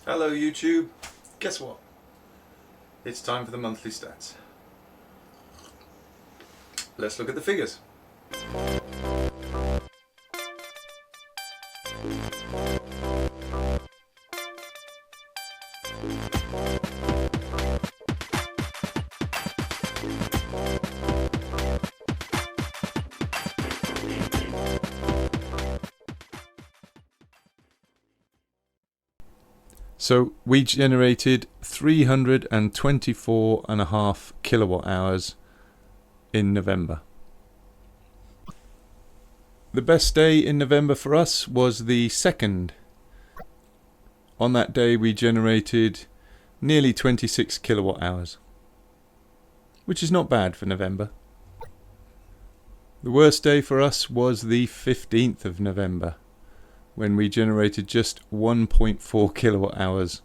Hello YouTube, guess what? It's time for the monthly stats. Let's look at the figures. So we generated 324.5 kilowatt hours in November. The best day in November for us was the 2nd. On that day we generated nearly 26 kilowatt hours, which is not bad for November. The worst day for us was the 15th of November, when we generated just 1.4 kilowatt hours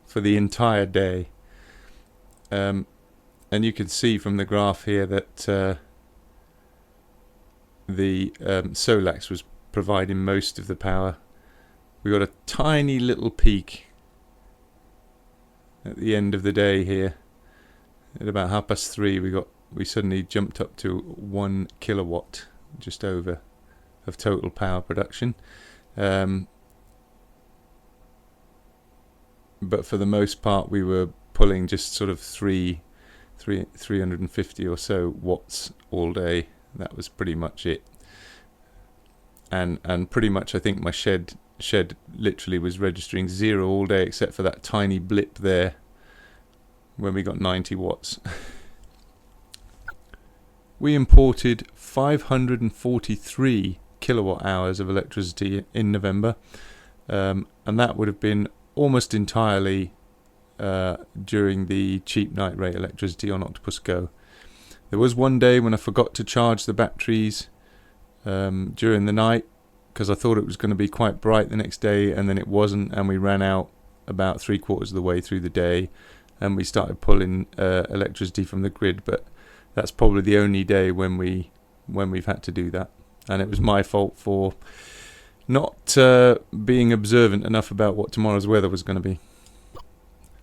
for the entire day. And you can see from the graph here that the Solax was providing most of the power. We got a tiny little peak at the end of the day here. At about 3:30 we suddenly jumped up to 1 kilowatt, just over, of total power production. But for the most part we were pulling just sort of 350 or so watts all day. That was pretty much it, and pretty much I think my shed literally was registering 0 all day, except for that tiny blip there when we got 90 watts. We imported 543 kilowatt hours of electricity in November, and that would have been almost entirely during the cheap night rate electricity on Octopus Go. There was one day when I forgot to charge the batteries during the night, because I thought it was going to be quite bright the next day, and then it wasn't, and we ran out about 3/4 of the way through the day, and we started pulling electricity from the grid. But that's probably the only day when we've had to do that, and it was my fault for not being observant enough about what tomorrow's weather was going to be.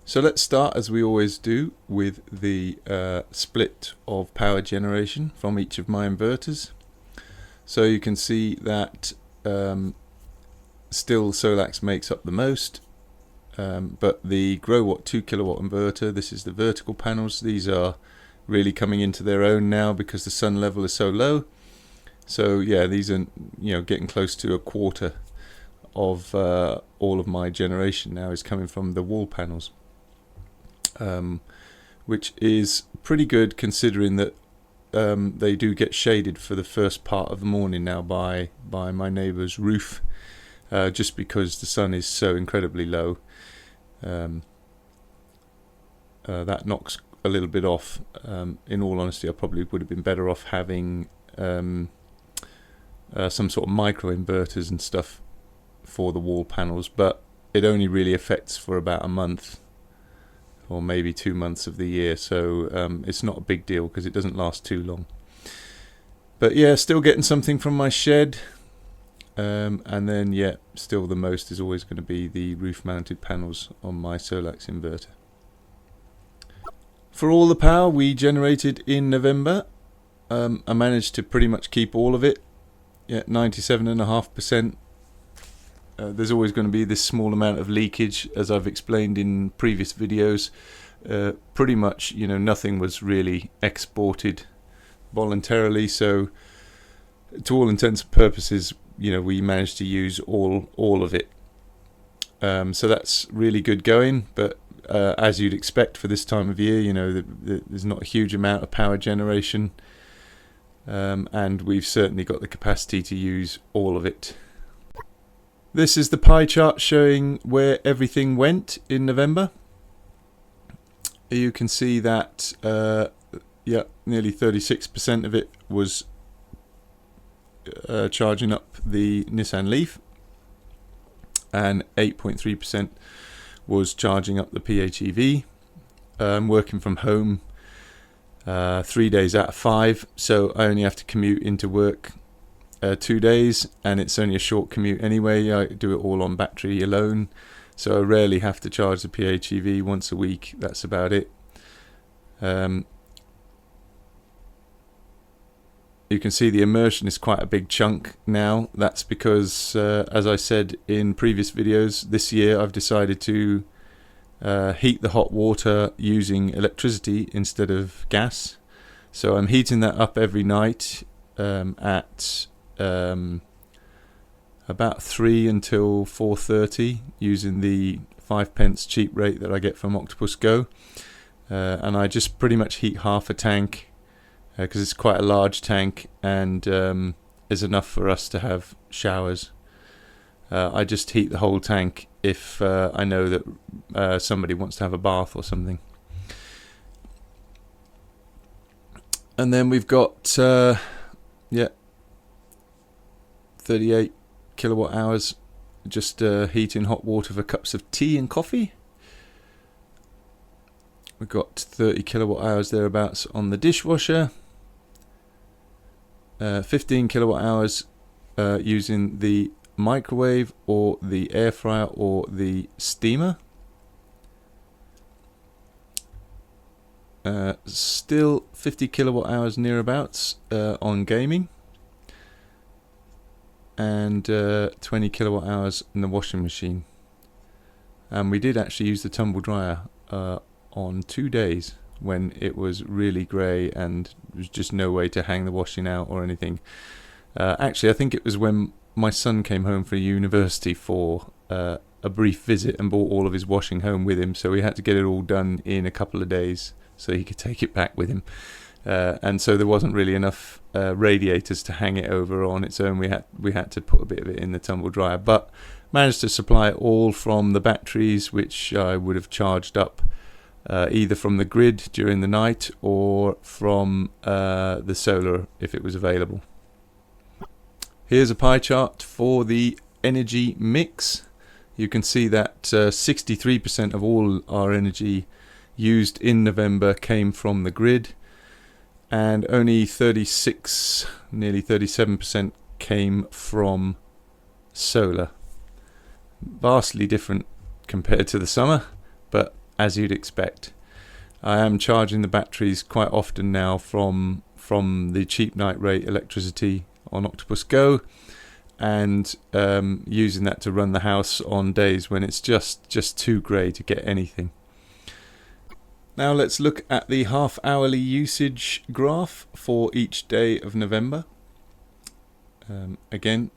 So let's start, as we always do, with the split of power generation from each of my inverters. So you can see that still Solax makes up the most, but the GrowWatt 2 kilowatt inverter, this is the vertical panels, these are really coming into their own now because the sun level is so low. So yeah, these are getting close to a quarter of all of my generation now is coming from the wall panels, which is pretty good considering that they do get shaded for the first part of the morning now by my neighbour's roof, just because the sun is so incredibly low. That knocks a little bit off. In all honesty, I probably would have been better off having some sort of micro inverters and stuff for the wall panels, but it only really affects for about a month or maybe 2 months of the year, so it's not a big deal because it doesn't last too long. But yeah, still getting something from my shed, and then yeah, still the most is always going to be the roof mounted panels on my Solax inverter. For all the power we generated in November, I managed to pretty much keep all of it. Yeah, 97.5%. There's always going to be this small amount of leakage, as I've explained in previous videos. Pretty much, nothing was really exported voluntarily, so to all intents and purposes, we managed to use all of it. So that's really good going, but as you'd expect for this time of year, there's not a huge amount of power generation. And we've certainly got the capacity to use all of it. This is the pie chart showing where everything went in November. You can see that nearly 36% of it was charging up the Nissan Leaf, and 8.3% was charging up the PHEV. Working from home 3 days out of 5, so I only have to commute into work 2 days, and it's only a short commute anyway. I do it all on battery alone, so I rarely have to charge the PHEV. Once a week, that's about it. You can see the immersion is quite a big chunk now. That's because, as I said in previous videos, this year I've decided to heat the hot water using electricity instead of gas. So I'm heating that up every night at about 3 until 4:30 using the 5p cheap rate that I get from Octopus Go. And I just pretty much heat half a tank because it's quite a large tank, and is enough for us to have showers. I just heat the whole tank if I know that somebody wants to have a bath or something. And then we've got 38 kilowatt hours just heating hot water for cups of tea and coffee. We've got 30 kilowatt hours thereabouts on the dishwasher. 15 kilowatt hours using the microwave or the air fryer or the steamer. Still 50 kilowatt hours nearabouts on gaming, and 20 kilowatt hours in the washing machine. And we did actually use the tumble dryer on 2 days when it was really grey and there was just no way to hang the washing out or anything. Actually, I think it was when my son came home from university for a brief visit and brought all of his washing home with him, so we had to get it all done in a couple of days so he could take it back with him. And so there wasn't really enough radiators to hang it over on its own. We had to put a bit of it in the tumble dryer, but managed to supply it all from the batteries, which I would have charged up either from the grid during the night or from the solar if it was available. Here's a pie chart for the energy mix. You can see that 63% of all our energy used in November came from the grid, and only 36, nearly 37% came from solar. Vastly different compared to the summer, but as you'd expect. I am charging the batteries quite often now from the cheap night rate electricity on Octopus Go, and using that to run the house on days when it's just too grey to get anything. Now let's look at the half-hourly usage graph for each day of November. Again,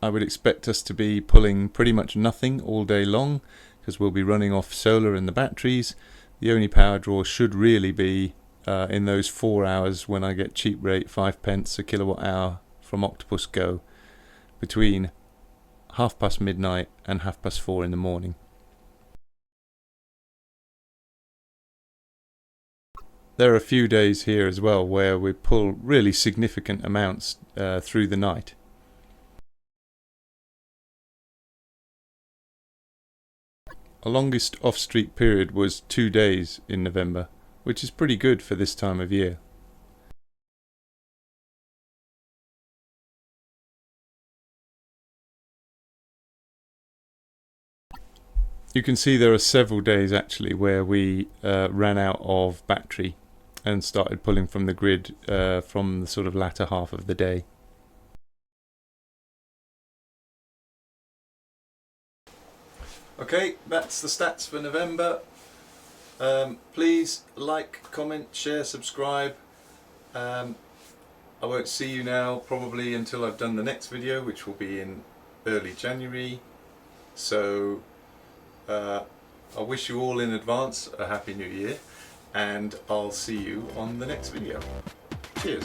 I would expect us to be pulling pretty much nothing all day long because we'll be running off solar and the batteries. The only power draw should really be in those 4 hours when I get cheap rate 5p a kilowatt hour from Octopus Go between midnight and 4:30 in the morning. There are a few days here as well where we pull really significant amounts through the night. Our longest off-street period was 2 days in November, which is pretty good for this time of year. You can see there are several days actually where we ran out of battery and started pulling from the grid from the sort of latter half of the day. Okay, that's the stats for November. Please like, comment, share, subscribe. I won't see you now probably until I've done the next video, which will be in early January. So I wish you all in advance a Happy New Year, and I'll see you on the next video. Cheers.